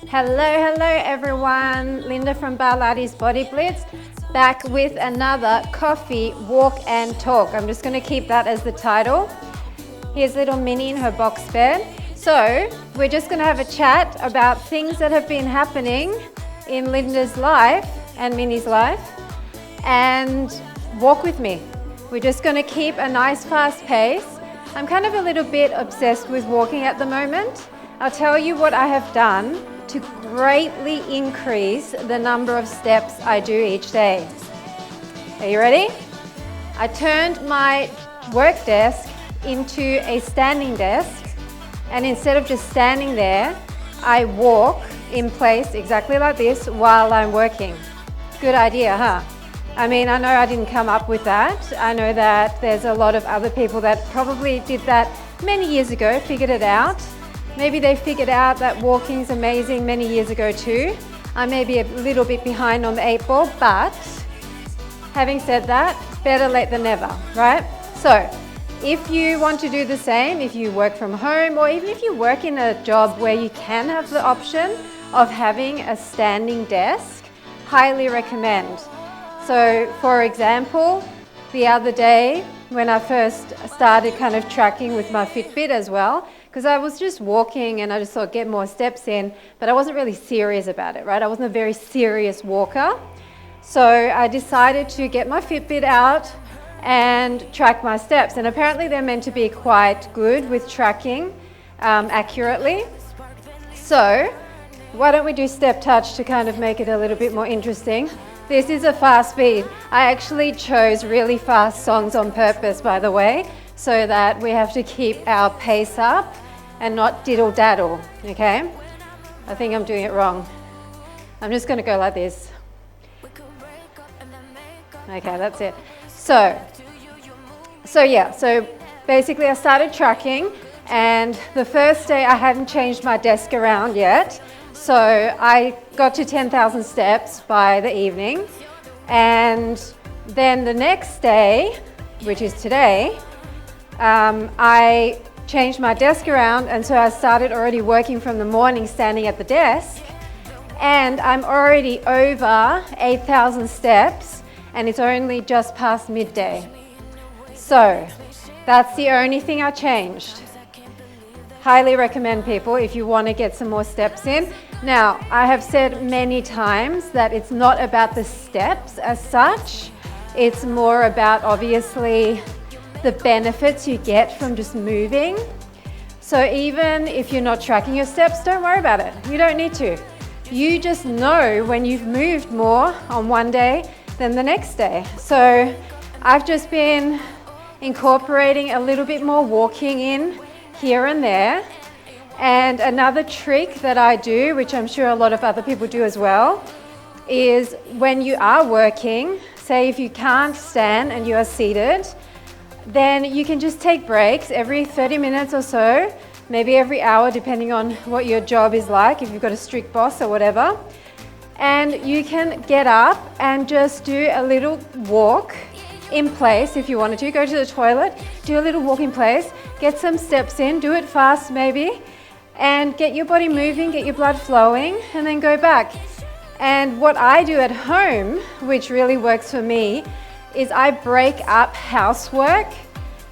Hello everyone. Linda from Barlates Body Blitz, back with another coffee, walk and talk. I'm just going to keep that as the title. Here's little Minnie in her box bed. So we're just going to have a chat about things that have been happening in Linda's life and Minnie's life, and walk with me. We're just going to keep a nice fast pace. I'm kind of a little bit obsessed with walking at the moment. I'll tell you what I have done to greatly increase the number of steps I do each day. Are you ready? I turned my work desk into a standing desk, and instead of just standing there, I walk in place exactly like this while I'm working. Good idea, huh? I mean, I know I didn't come up with that. I know that there's a lot of other people that probably did that many years ago, figured it out. Maybe they figured out that walking's amazing many years ago too. I may be a little bit behind on the 8 ball, but having said that, better late than never, right? So if you want to do the same, if you work from home, or even if you work in a job where you can have the option of having a standing desk, highly recommend. So for example, the other day when I first started kind of tracking with my Fitbit as well, because I was just walking and I just thought get more steps in, but I wasn't really serious about it, right? I wasn't a very serious walker. So I decided to get my Fitbit out and track my steps. And apparently they're meant to be quite good with tracking accurately. So why don't we do step touch to kind of make it a little bit more interesting. This is a fast speed. I actually chose really fast songs on purpose, by the way, so that we have to keep our pace up and not diddle daddle, okay? I think I'm doing it wrong. I'm just gonna go like this. Okay, that's it. So basically I started tracking, and the first day I hadn't changed my desk around yet. So I got to 10,000 steps by the evening, and then the next day, which is today, I changed my desk around, and so I started already working from the morning standing at the desk, and I'm already over 8,000 steps, and it's only just past midday. So that's the only thing I changed. Highly recommend, people, if you want to get some more steps in. Now, I have said many times that it's not about the steps as such. It's more about, obviously, the benefits you get from just moving. So even if you're not tracking your steps, don't worry about it. You don't need to. You just know when you've moved more on one day than the next day. So I've just been incorporating a little bit more walking in here and there. And another trick that I do, which I'm sure a lot of other people do as well, is when you are working, say if you can't stand and you are seated, then you can just take breaks every 30 minutes or so, maybe every hour, depending on what your job is like, if you've got a strict boss or whatever. And you can get up and just do a little walk in place if you wanted to. Go to the toilet, do a little walk in place, get some steps in, do it fast maybe, and get your body moving, get your blood flowing, and then go back. And what I do at home, which really works for me, is I break up housework.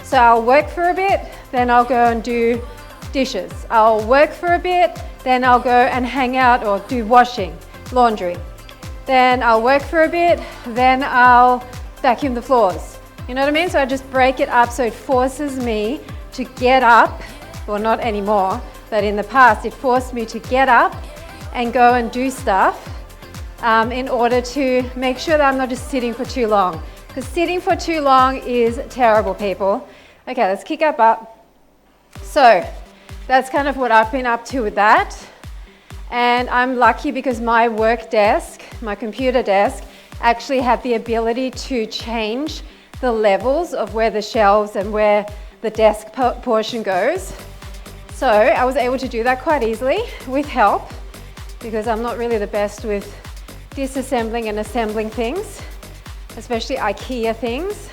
So I'll work for a bit, then I'll go and do dishes. I'll work for a bit, then I'll go and hang out or do washing, laundry. Then I'll work for a bit, then I'll vacuum the floors. You know what I mean? So I just break it up so it forces me to get up, well, not anymore, but in the past it forced me to get up and go and do stuff in order to make sure that I'm not just sitting for too long. Because sitting for too long is terrible, people. Okay, let's kick up. So that's kind of what I've been up to with that. And I'm lucky because my work desk, my computer desk, actually had the ability to change the levels of where the shelves and where the desk portion goes. So I was able to do that quite easily with help, because I'm not really the best with disassembling and assembling things, especially IKEA things.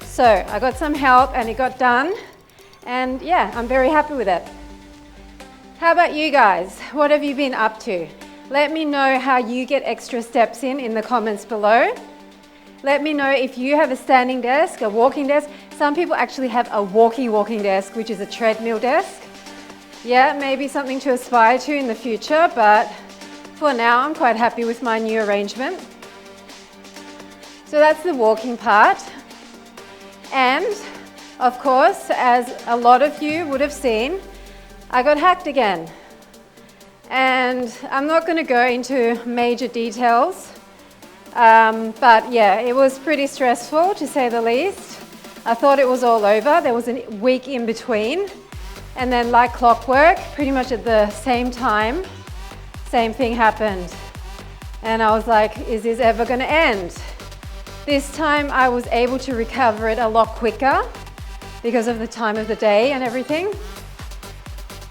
So I got some help and it got done, and yeah, I'm very happy with it. How about you guys? What have you been up to? Let me know how you get extra steps in the comments below. Let me know if you have a standing desk, a walking desk. Some people actually have a walking desk, which is a treadmill desk. Yeah, maybe something to aspire to in the future, but for now, I'm quite happy with my new arrangement. So that's the walking part. And of course, as a lot of you would have seen, I got hacked again. And I'm not going to go into major details, but yeah, it was pretty stressful to say the least. I thought it was all over. There was a week in between. And then like clockwork, pretty much at the same time, same thing happened. And I was like, is this ever going to end? This time I was able to recover it a lot quicker because of the time of the day and everything.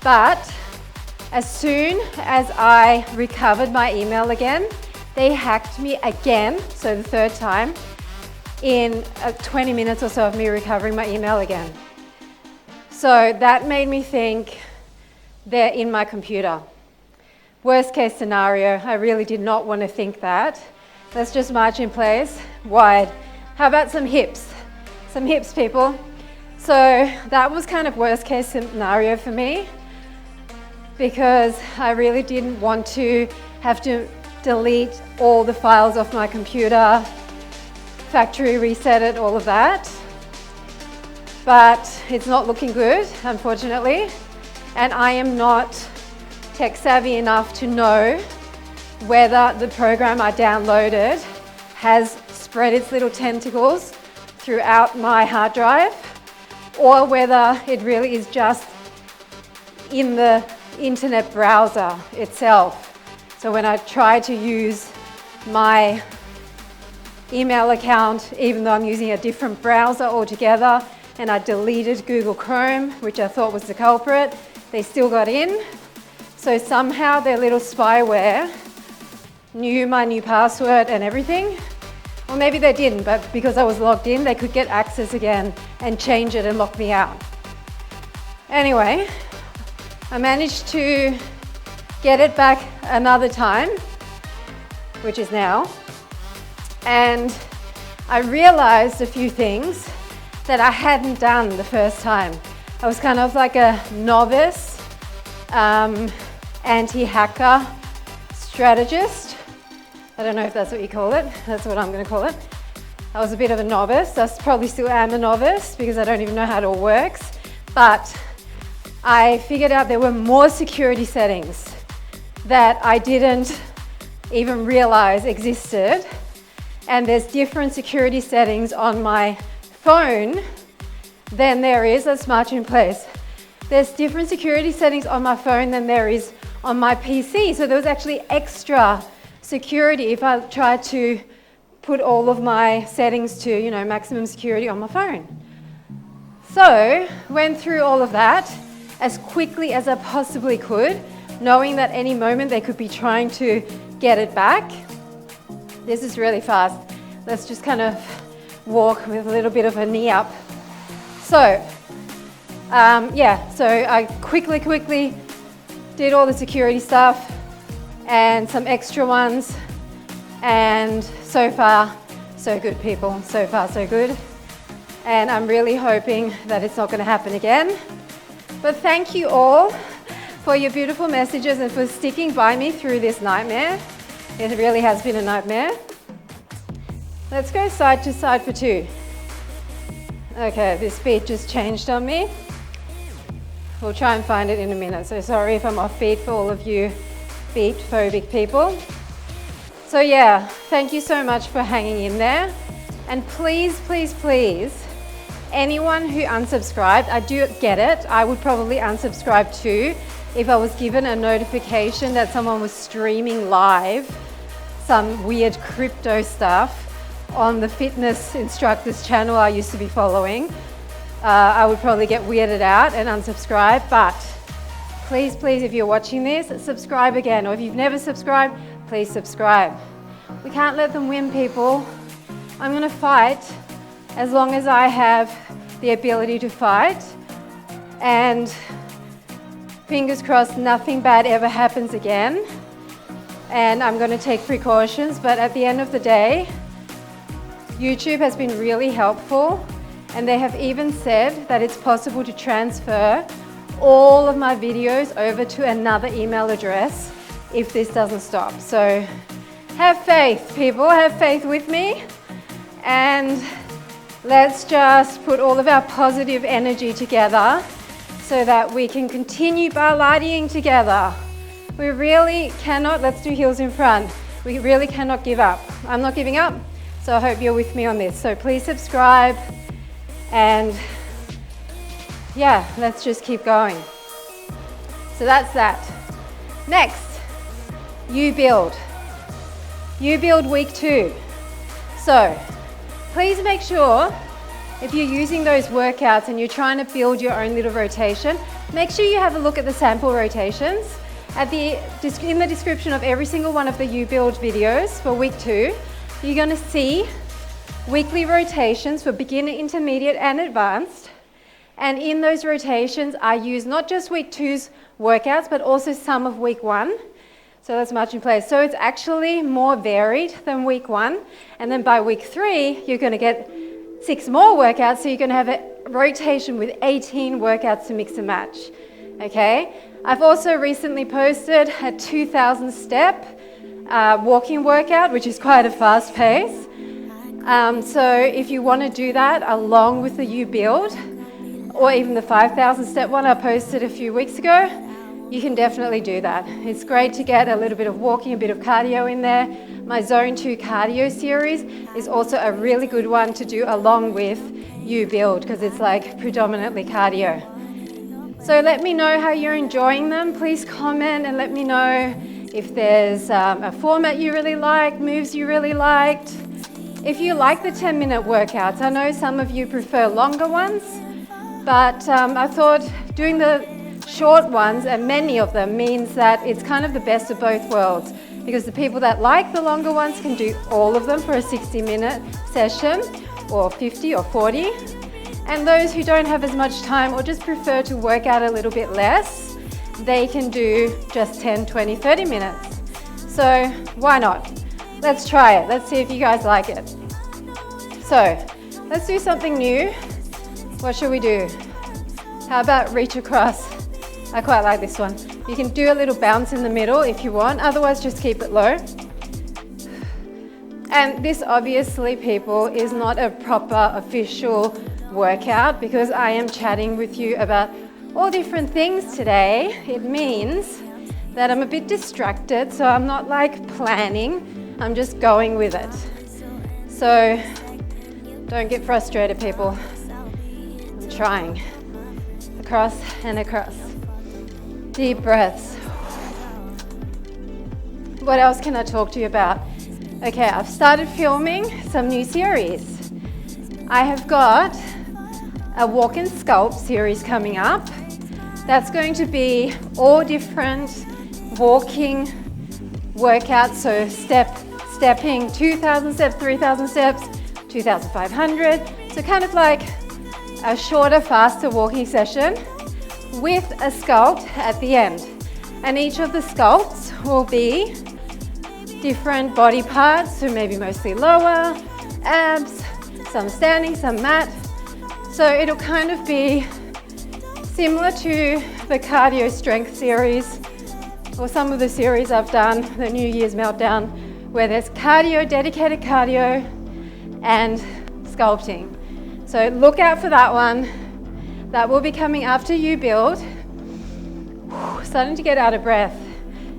But as soon as I recovered my email again, they hacked me again, so the third time, in 20 minutes or so of me recovering my email again. So that made me think they're in my computer. Worst case scenario, I really did not want to think that. Let's just march in place, wide. How about some hips? Some hips, people. So that was kind of worst case scenario for me because I really didn't want to have to delete all the files off my computer, factory reset it, all of that. But it's not looking good, unfortunately. And I am not tech savvy enough to know whether the program I downloaded has spread its little tentacles throughout my hard drive, or whether it really is just in the internet browser itself. So when I try to use my email account, even though I'm using a different browser altogether, and I deleted Google Chrome, which I thought was the culprit, they still got in. So somehow their little spyware knew my new password and everything. Or maybe they didn't, but because I was logged in, they could get access again and change it and lock me out. Anyway, I managed to get it back another time, which is now. And I realized a few things that I hadn't done the first time. I was kind of like a novice anti-hacker strategist. I don't know if that's what you call it. That's what I'm going to call it. I was a bit of a novice. I probably still am a novice because I don't even know how it all works. But I figured out there were more security settings that I didn't even realize existed. And there's different security settings on my phone than there is, let's march in place. There's different security settings on my phone than there is on my PC. So there was actually extra security if I tried to put all of my settings to, maximum security on my phone. So went through all of that as quickly as I possibly could, knowing that any moment they could be trying to get it back. This is really fast. Let's just kind of walk with a little bit of a knee up. So, so I quickly did all the security stuff and some extra ones, and so far, so good, people. So far, so good. And I'm really hoping that it's not going to happen again. But thank you all for your beautiful messages and for sticking by me through this nightmare. It really has been a nightmare. Let's go side to side for 2. Okay, this beat just changed on me. We'll try and find it in a minute. So sorry if I'm off beat for all of you beat phobic people. So yeah, thank you so much for hanging in there. And please, please, please, anyone who unsubscribed, I do get it. I would probably unsubscribe too if I was given a notification that someone was streaming live some weird crypto stuff on the fitness instructors channel I used to be following. I would probably get weirded out and unsubscribe, but please, please, if you're watching this, subscribe again. Or if you've never subscribed, please subscribe. We can't let them win, people. I'm gonna fight as long as I have the ability to fight. And Fingers crossed nothing bad ever happens again. And I'm going to take precautions, but at the end of the day, YouTube has been really helpful, and they have even said that it's possible to transfer all of my videos over to another email address if this doesn't stop. So have faith, people, have faith with me, and let's just put all of our positive energy together so that we can continue Barlating together. We really cannot, let's do heels in front. We really cannot give up. I'm not giving up, so I hope you're with me on this. So please subscribe, and yeah, let's just keep going. So that's that. Next, you build. You build week 2. So please make sure if you're using those workouts and you're trying to build your own little rotation, make sure you have a look at the sample rotations. In the description of every single one of the You Build videos for week 2, you're going to see weekly rotations for beginner, intermediate, and advanced. And in those rotations, I use not just week 2's workouts, but also some of week 1. So that's much in place. So it's actually more varied than week 1. And then by week 3, you're going to get 6 more workouts. So you're going to have a rotation with 18 workouts to mix and match. Okay? I've also recently posted a 2,000 step walking workout, which is quite a fast pace. So if you want to do that along with the You Build, or even the 5,000 step one I posted a few weeks ago, you can definitely do that. It's great to get a little bit of walking, a bit of cardio in there. My Zone 2 cardio series is also a really good one to do along with You Build, because it's like predominantly cardio. So let me know how you're enjoying them. Please comment and let me know if there's a format you really like, moves you really liked. If you like the 10-minute workouts, I know some of you prefer longer ones, but I thought doing the short ones, and many of them, means that it's kind of the best of both worlds, because the people that like the longer ones can do all of them for a 60-minute session, or 50 or 40. And those who don't have as much time or just prefer to work out a little bit less, they can do just 10, 20, 30 minutes. So why not? Let's try it. Let's see if you guys like it. So let's do something new. What should we do? How about reach across? I quite like this one. You can do a little bounce in the middle if you want, otherwise just keep it low. And this obviously, people, is not a proper official workout because I am chatting with you about all different things today. It means that I'm a bit distracted, so I'm not like planning, I'm just going with it. So don't get frustrated, people. I'm trying. Across and across. Deep breaths. What else can I talk to you about? Okay, I've started filming some new series. I have got a walk and sculpt series coming up. That's going to be all different walking workouts, so stepping 2,000 steps, 3,000 steps, 2,500. So kind of like a shorter, faster walking session with a sculpt at the end. And each of the sculpts will be different body parts, so maybe mostly lower, abs, some standing, some mat. So it'll kind of be similar to the cardio strength series or some of the series I've done, the New Year's Meltdown, where there's cardio, dedicated cardio, and sculpting. So look out for that one. That will be coming after You Build. Starting to get out of breath.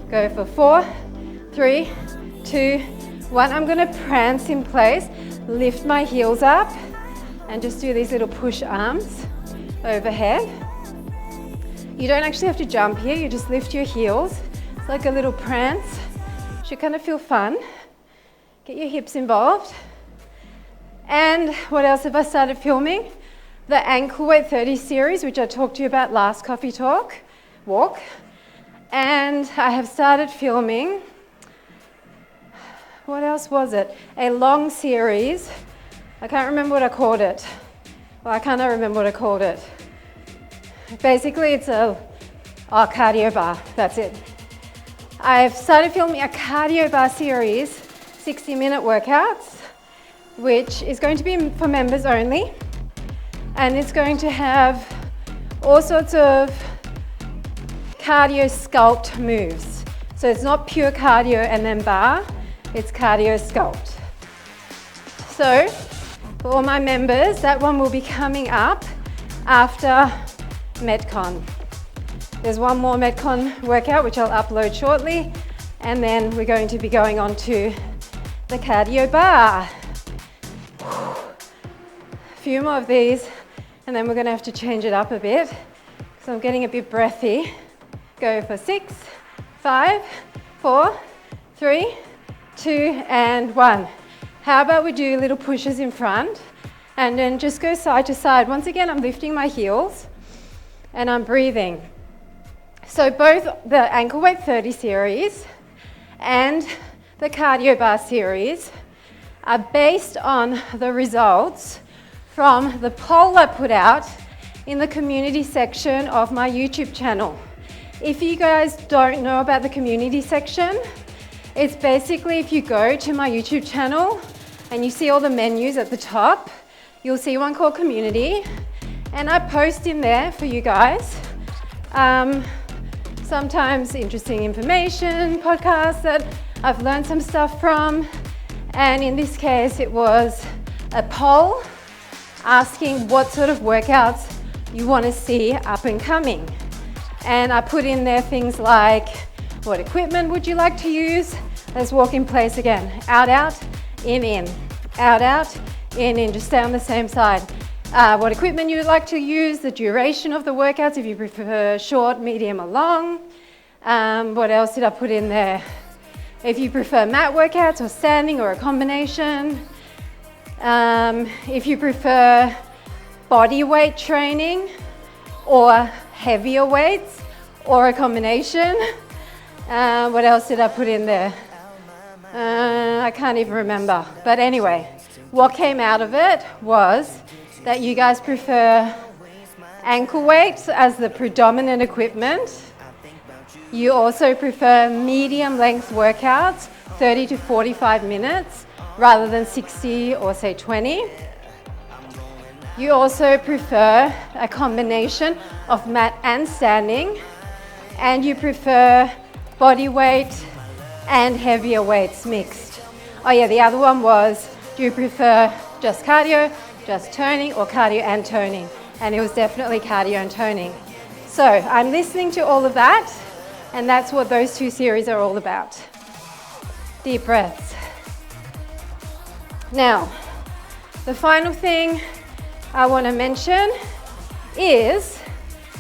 Go for 4, 3, 2, 1. I'm going to prance in place, lift my heels up, and just do these little push arms overhead. You don't actually have to jump here, you just lift your heels. It's like a little prance. Should kind of feel fun. Get your hips involved. And what else have I started filming? The ankle weight 30 series, which I talked to you about last coffee walk. And I have started filming, what else was it? A long series. I can't remember what I called it. Well, I can't remember what I called it. Basically, it's a Oh, cardio bar, that's it. I've started filming a cardio bar series, 60-minute workouts, which is going to be for members only. And it's going to have all sorts of cardio sculpt moves. So it's not pure cardio and then bar, it's cardio sculpt. So for all my members, that one will be coming up after Metcon. There's one more Metcon workout which I'll upload shortly, and then we're going to be going on to the cardio bar. A few more of these, and then we're going to have to change it up a bit because I'm getting a bit breathy. Go for 6, 5, 4, 3, 2, and 1. How about we do little pushes in front and then just go side to side. Once again, I'm lifting my heels and I'm breathing. So both the ankle weight 30 series and the cardio bar series are based on the results from the poll I put out in the community section of my YouTube channel. If you guys don't know about the community section, it's basically if you go to my YouTube channel and you see all the menus at the top, you'll see one called community, and I post in there for you guys sometimes interesting information, podcasts that I've learned some stuff from, and in this case it was a poll asking what sort of workouts you want to see up and coming. And I put in there things like, what equipment would you like to use? Let's walk in place again. Out, out, in, out, in, just stay on the same side. What equipment you would like to use, the duration of the workouts, if you prefer short, medium, or long. What else did I put in there? If you prefer mat workouts or standing or a combination. If you prefer body weight training or heavier weights or a combination. What else did I put in there? I can't even remember. But anyway, what came out of it was that you guys prefer ankle weights as the predominant equipment. You also prefer medium length workouts, 30 to 45 minutes, rather than 60 or say 20. You also prefer a combination of mat and standing, and you prefer body weight and heavier weights mixed. Oh yeah, the other one was, do you prefer just cardio, just toning, or cardio and toning? And it was definitely cardio and toning. So I'm listening to all of that, and that's what those two series are all about. Deep breaths. Now, the final thing I want to mention is,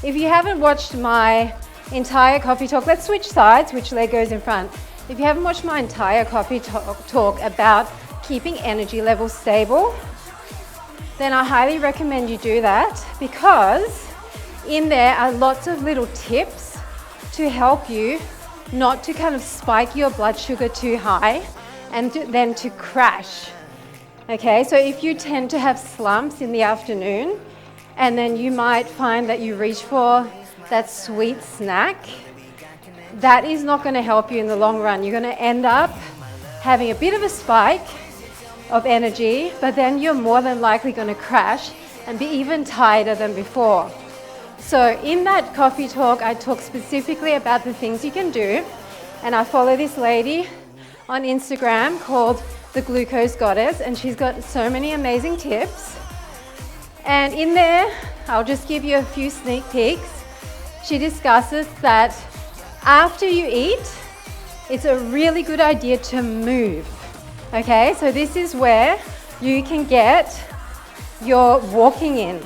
if you haven't watched my entire coffee talk, let's switch sides, which leg goes in front. If you haven't watched my entire coffee talk about keeping energy levels stable, then I highly recommend you do that, because in there are lots of little tips to help you not to kind of spike your blood sugar too high and then to crash. Okay, so if you tend to have slumps in the afternoon, and then you might find that you reach for that sweet snack, that is not going to help you in the long run. You're going to end up having a bit of a spike of energy, but then you're more than likely going to crash and be even tighter than before. So in that coffee talk, I talk specifically about the things you can do, and I follow this lady on Instagram called the Glucose Goddess, and she's got so many amazing tips. And in there, I'll just give you a few sneak peeks. She discusses that after you eat, it's a really good idea to move. Okay, so this is where you can get your walking in.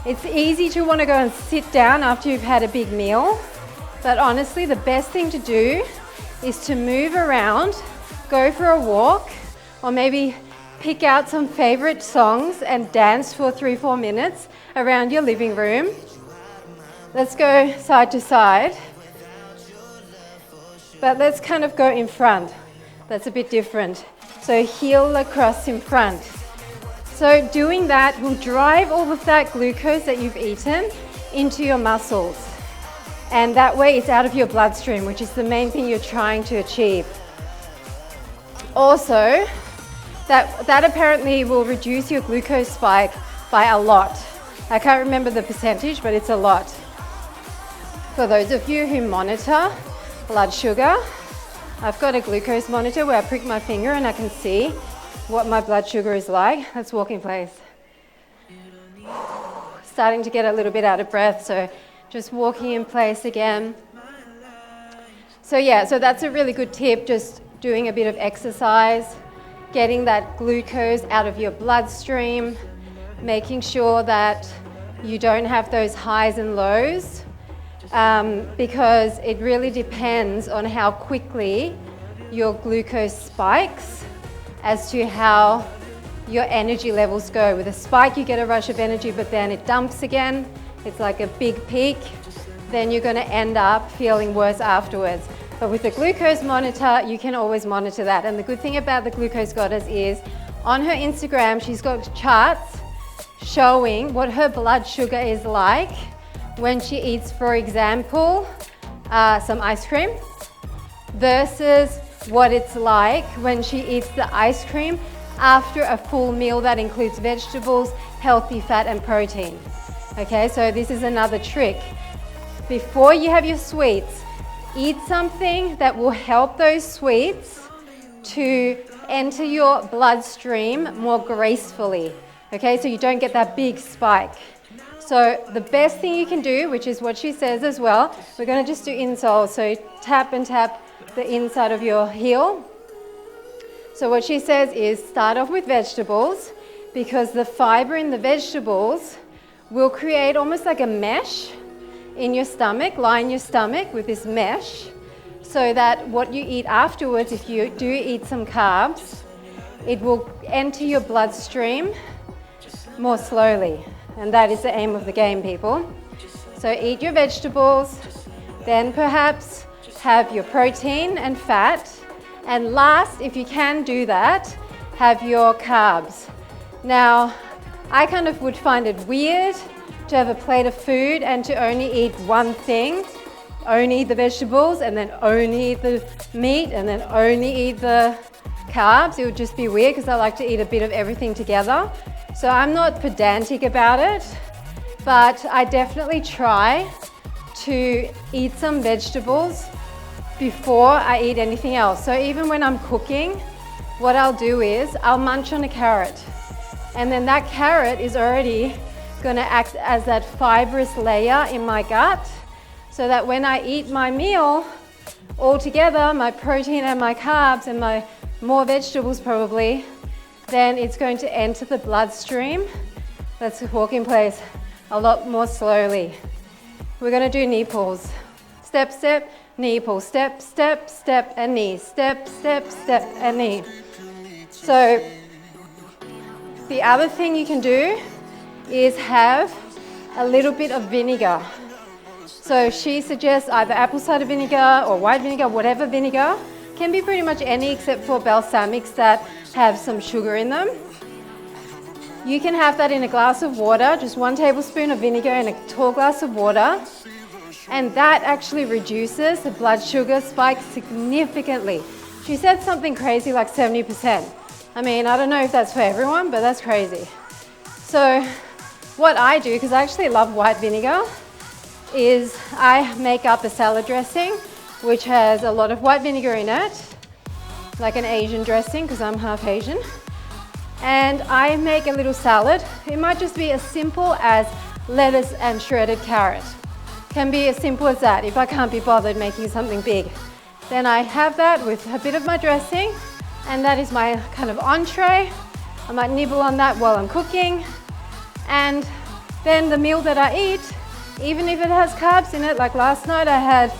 It's easy to want to go and sit down after you've had a big meal, but honestly, the best thing to do is to move around, go for a walk, or maybe pick out some favorite songs and dance for 3-4 minutes around your living room. Let's go side to side, but let's kind of go in front. That's a bit different. So heel across in front. So doing that will drive all of that glucose that you've eaten into your muscles. And that way it's out of your bloodstream, which is the main thing you're trying to achieve. Also, that apparently will reduce your glucose spike by a lot. I can't remember the percentage, but it's a lot. For those of you who monitor blood sugar, I've got a glucose monitor where I prick my finger and I can see what my blood sugar is like. Let's walk in place. Starting to get a little bit out of breath, so just walking in place again. So yeah, so that's a really good tip, just doing a bit of exercise, getting that glucose out of your bloodstream, making sure that you don't have those highs and lows, because it really depends on how quickly your glucose spikes as to how your energy levels go. With a spike, you get a rush of energy, but then it dumps again. It's like a big peak. Then you're going to end up feeling worse afterwards. But with the glucose monitor, you can always monitor that. And the good thing about the Glucose Goddess is on her Instagram, she's got charts showing what her blood sugar is like when she eats, for example, some ice cream versus what it's like when she eats the ice cream after a full meal that includes vegetables, healthy fat and protein. Okay, so this is another trick. Before you have your sweets, eat something that will help those sweets to enter your bloodstream more gracefully. Okay, so you don't get that big spike. So the best thing you can do, which is what she says as well, we're going to just do insoles. So tap and tap the inside of your heel. So what she says is start off with vegetables, because the fiber in the vegetables will create almost like a mesh in your stomach, line your stomach with this mesh, so that what you eat afterwards, if you do eat some carbs, it will enter your bloodstream more slowly. And that is the aim of the game, people. So eat your vegetables, then perhaps have your protein and fat, and last, if you can do that, have your carbs. Now, I kind of would find it weird to have a plate of food and to only eat one thing, only eat the vegetables and then only eat the meat and then only eat the carbs. It would just be weird because I like to eat a bit of everything together. So I'm not pedantic about it, but I definitely try to eat some vegetables before I eat anything else. So even when I'm cooking, what I'll do is I'll munch on a carrot, and then that carrot is already going to act as that fibrous layer in my gut, so that when I eat my meal all together, my protein and my carbs and my more vegetables probably, then it's going to enter the bloodstream. Let's walk in place a lot more slowly. We're going to do knee pulls. Step, step, knee pull, step, step, step, and knee, step, step, step, and knee. So the other thing you can do is have a little bit of vinegar. So she suggests either apple cider vinegar or white vinegar, whatever vinegar. Can be pretty much any except for balsamics that have some sugar in them. You can have that in a glass of water, just 1 tablespoon of vinegar in a tall glass of water, and that actually reduces the blood sugar spike significantly. She said something crazy like 70%. I mean, I don't know if that's for everyone, but that's crazy. So what I do, because I actually love white vinegar, is I make up a salad dressing which has a lot of white vinegar in it, like an Asian dressing because I'm half Asian. And I make a little salad. It might just be as simple as lettuce and shredded carrot. Can be as simple as that if I can't be bothered making something big. Then I have that with a bit of my dressing, and that is my kind of entree. I might nibble on that while I'm cooking. And then the meal that I eat, even if it has carbs in it, like last night I had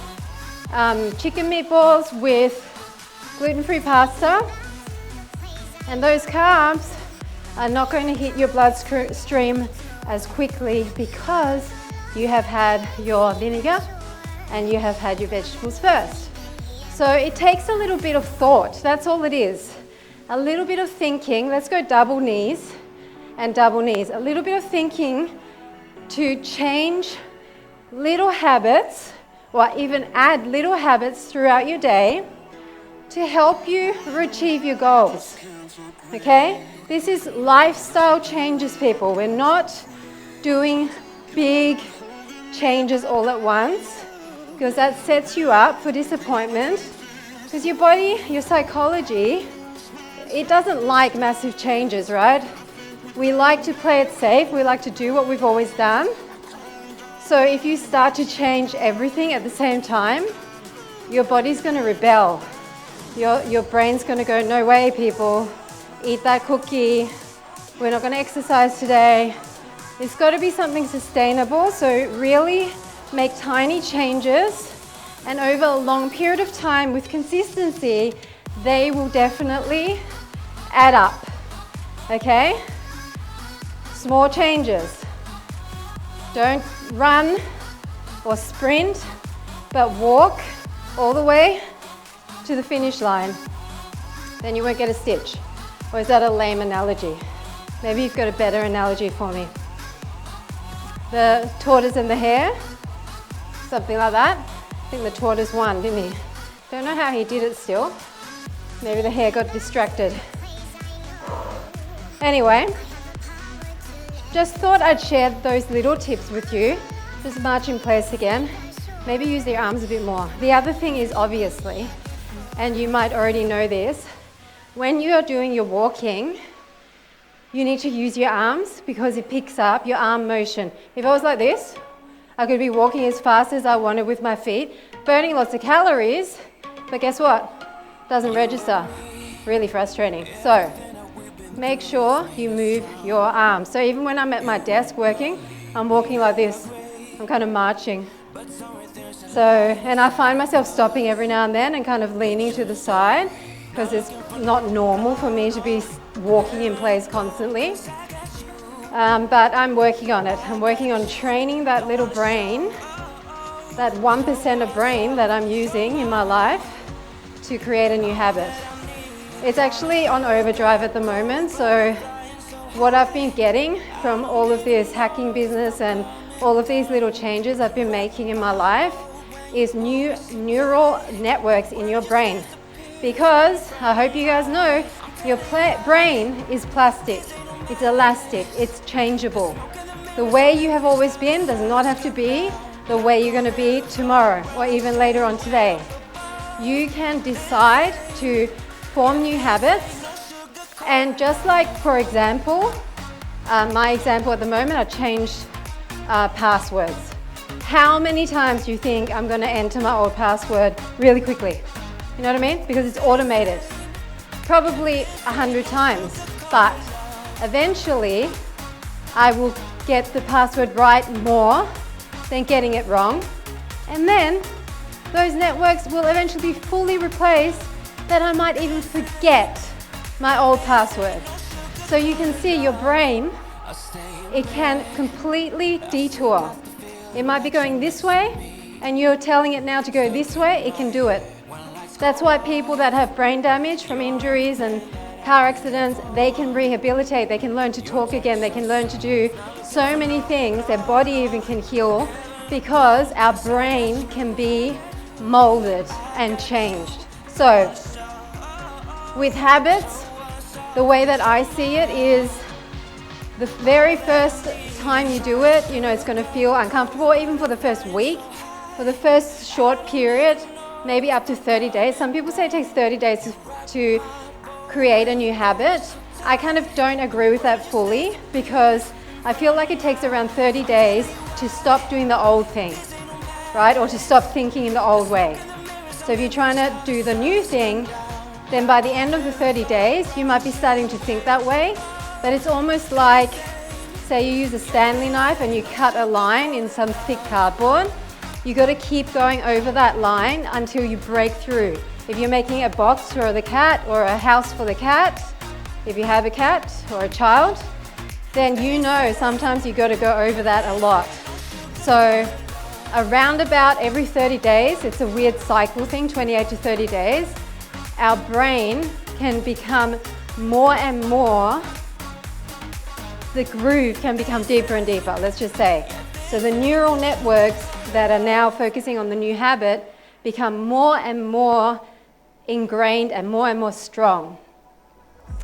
chicken meatballs with gluten-free pasta, and those carbs are not going to hit your bloodstream as quickly because you have had your vinegar and you have had your vegetables first. So it takes a little bit of thought, that's all it is. A little bit of thinking. Let's go double knees and double knees. A little bit of thinking to change little habits or even add little habits throughout your day to help you achieve your goals. Okay? This is lifestyle changes, people. We're not doing big changes all at once, because that sets you up for disappointment. Because your body, your psychology, it doesn't like massive changes, right? We like to play it safe. We like to do what we've always done. So if you start to change everything at the same time, your body's going to rebel. Your brain's going to go, no way, people. Eat that cookie. We're not going to exercise today. It's got to be something sustainable. So really make tiny changes, and over a long period of time with consistency, they will definitely add up. Okay? Small changes. Don't run or sprint, but walk all the way to the finish line. Then you won't get a stitch. Or is that a lame analogy? Maybe you've got a better analogy for me. The tortoise and the hare, something like that. I think the tortoise won, didn't he? Don't know how he did it still. Maybe the hare got distracted. Anyway, just thought I'd share those little tips with you. Just march in place again. Maybe use your arms a bit more. The other thing is, obviously, and you might already know this, when you are doing your walking, you need to use your arms because it picks up your arm motion. If I was like this, I could be walking as fast as I wanted with my feet, burning lots of calories, but guess what? Doesn't register. Really frustrating. So make sure you move your arms. So even when I'm at my desk working, I'm walking like this. I'm kind of marching. So, and I find myself stopping every now and then and kind of leaning to the side because it's not normal for me to be walking in place constantly. But I'm working on it. I'm working on training that little brain, that 1% of brain that I'm using in my life to create a new habit. It's actually on overdrive at the moment, so what I've been getting from all of this hacking business and all of these little changes I've been making in my life is new neural networks in your brain. Because, I hope you guys know, your brain is plastic, it's elastic, it's changeable. The way you have always been does not have to be the way you're going to be tomorrow or even later on today. You can decide to form new habits, and just like, for example, my example at the moment, I changed passwords. How many times do you think I'm going to enter my old password really quickly? You know what I mean? Because it's automated. Probably 100 times, but eventually I will get the password right more than getting it wrong, and then those networks will eventually be fully replaced that I might even forget my old password. So you can see your brain, it can completely detour. It might be going this way and you're telling it now to go this way, it can do it. That's why people that have brain damage from injuries and car accidents, they can rehabilitate, they can learn to talk again, they can learn to do so many things, their body even can heal, because our brain can be molded and changed. So with habits, the way that I see it is the very first time you do it, you know, it's going to feel uncomfortable, even for the first week, for the first short period, maybe up to 30 days. Some people say it takes 30 days to create a new habit. I kind of don't agree with that fully, because I feel like it takes around 30 days to stop doing the old thing, right? Or to stop thinking in the old way. So if you're trying to do the new thing, then by the end of the 30 days, you might be starting to think that way. But it's almost like, say you use a Stanley knife and you cut a line in some thick cardboard. You got to keep going over that line until you break through. If you're making a box for the cat or a house for the cat, if you have a cat or a child, then you know sometimes you got to go over that a lot. So around about every 30 days, it's a weird cycle thing, 28 to 30 days, our brain can become more and more, the groove can become deeper and deeper, let's just say. So the neural networks that are now focusing on the new habit become more and more ingrained and more strong.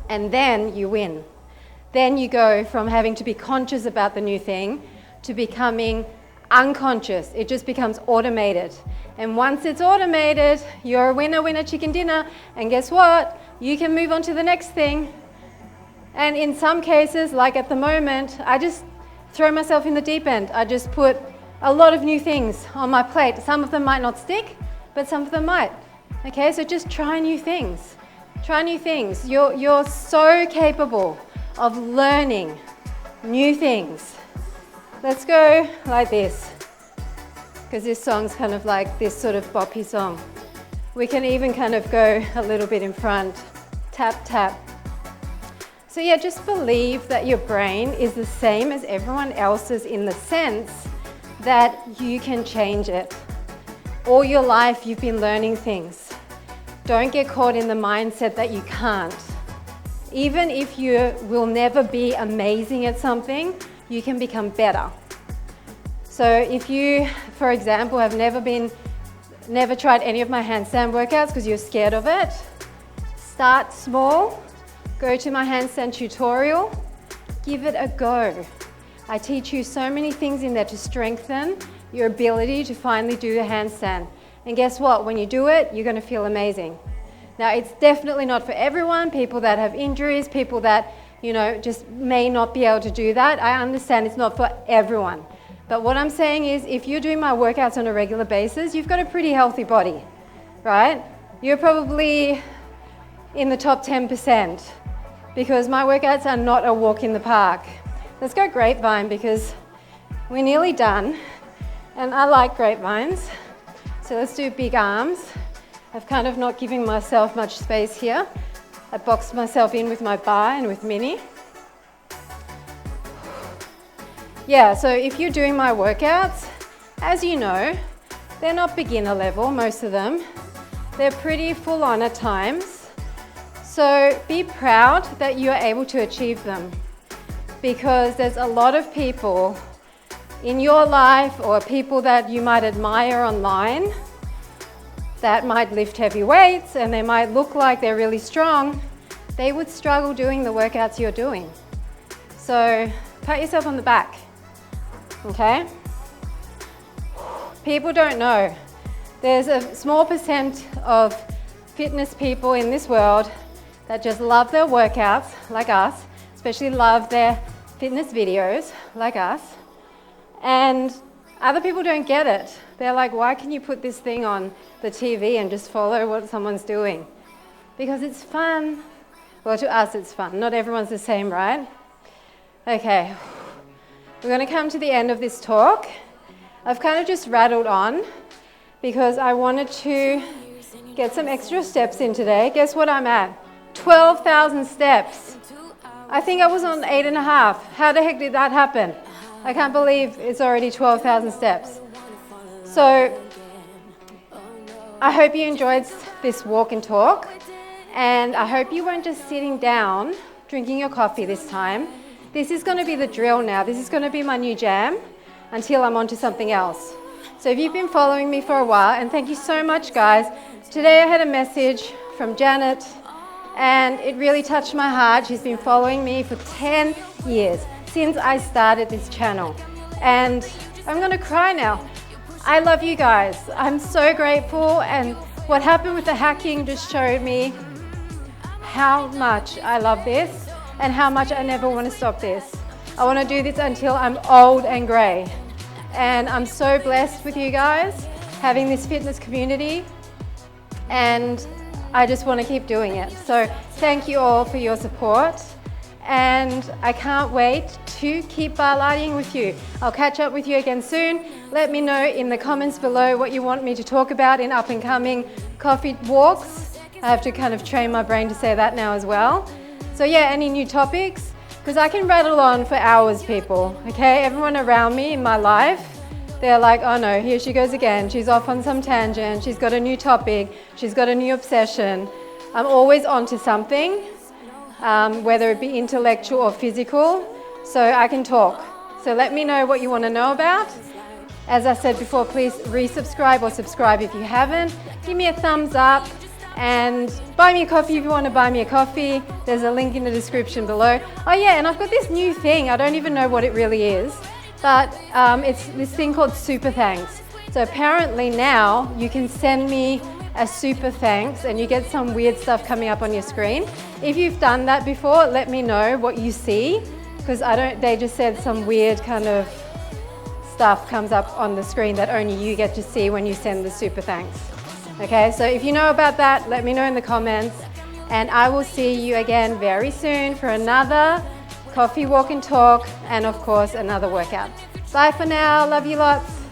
And then you win. Then you go from having to be conscious about the new thing to becoming unconscious. It just becomes automated. And once it's automated, you're a winner, chicken dinner. And guess what? You can move on to the next thing. And in some cases, like at the moment, I just throw myself in the deep end. I just put a lot of new things on my plate. Some of them might not stick, but some of them might. Okay, so just try new things. Try new things. You're so capable of learning new things. Let's go like this, because this song's kind of like this sort of boppy song. We can even kind of go a little bit in front. Tap, tap. So yeah, just believe that your brain is the same as everyone else's in the sense that you can change it. All your life you've been learning things. Don't get caught in the mindset that you can't. Even if you will never be amazing at something, you can become better. So if you, for example, have never tried any of my handstand workouts because you're scared of it, start small, go to my handstand tutorial, give it a go. I teach you so many things in there to strengthen your ability to finally do the handstand. And guess what? When you do it, you're going to feel amazing. Now, it's definitely not for everyone. People that have injuries, people that, just may not be able to do that. I understand it's not for everyone. But what I'm saying is, if you're doing my workouts on a regular basis, you've got a pretty healthy body, right? You're probably in the top 10% because my workouts are not a walk in the park. Let's go grapevine because we're nearly done and I like grapevines. So let's do big arms. I've kind of not giving myself much space here. I boxed myself in with my bar and with Minnie. Yeah, so if you're doing my workouts, as you know, they're not beginner level, most of them. They're pretty full on at times. So be proud that you're able to achieve them because there's a lot of people in your life or people that you might admire online that might lift heavy weights and they might look like they're really strong. They would struggle doing the workouts you're doing. So pat yourself on the back, okay? People don't know. There's a small percent of fitness people in this world that just love their workouts like us, especially love their fitness videos like us. And other people don't get it. They're like, why can you put this thing on the TV and just follow what someone's doing? Because it's fun. Well, to us it's fun. Not everyone's the same, right? Okay, we're going to come to the end of this talk. I've kind of just rattled on because I wanted to get some extra steps in today. Guess what I'm at? 12,000 steps. I think I was on 8.5. How the heck did that happen? I can't believe it's already 12,000 steps. So I hope you enjoyed this walk and talk, and I hope you weren't just sitting down drinking your coffee this time. This is going to be the drill now. This is going to be my new jam until I'm on to something else. So if you've been following me for a while, and thank you so much guys. Today I had a message from Janet and it really touched my heart. She's been following me for 10 years. Since I started this channel, and I'm gonna cry now. I love you guys. I'm so grateful, and what happened with the hacking just showed me how much I love this and how much I never want to stop this. I want to do this until I'm old and grey, and I'm so blessed with you guys having this fitness community, and I just want to keep doing it. So thank you all for your support. And I can't wait to keep barlating with you. I'll catch up with you again soon. Let me know in the comments below what you want me to talk about in up and coming coffee walks. I have to kind of train my brain to say that now as well. So yeah, any new topics? Because I can rattle on for hours, people, okay? Everyone around me in my life, they're like, oh no, here she goes again. She's off on some tangent. She's got a new topic. She's got a new obsession. I'm always onto something. Whether it be intellectual or physical, so I can talk. So let me know what you want to know about. As I said before, please resubscribe or subscribe if you haven't. Give me a thumbs up and buy me a coffee if you want to buy me a coffee. There's a link in the description below. Oh yeah, and I've got this new thing. I don't even know what it really is, but it's this thing called Super Thanks. So apparently now you can send me a super thanks and you get some weird stuff coming up on your screen. If you've done that before, let me know what you see, because they just said some weird kind of stuff comes up on the screen that only you get to see when you send the super thanks. Okay, so if you know about that, let me know in the comments, and I will see you again very soon for another coffee walk and talk, and of course another workout. Bye for now, love you lots.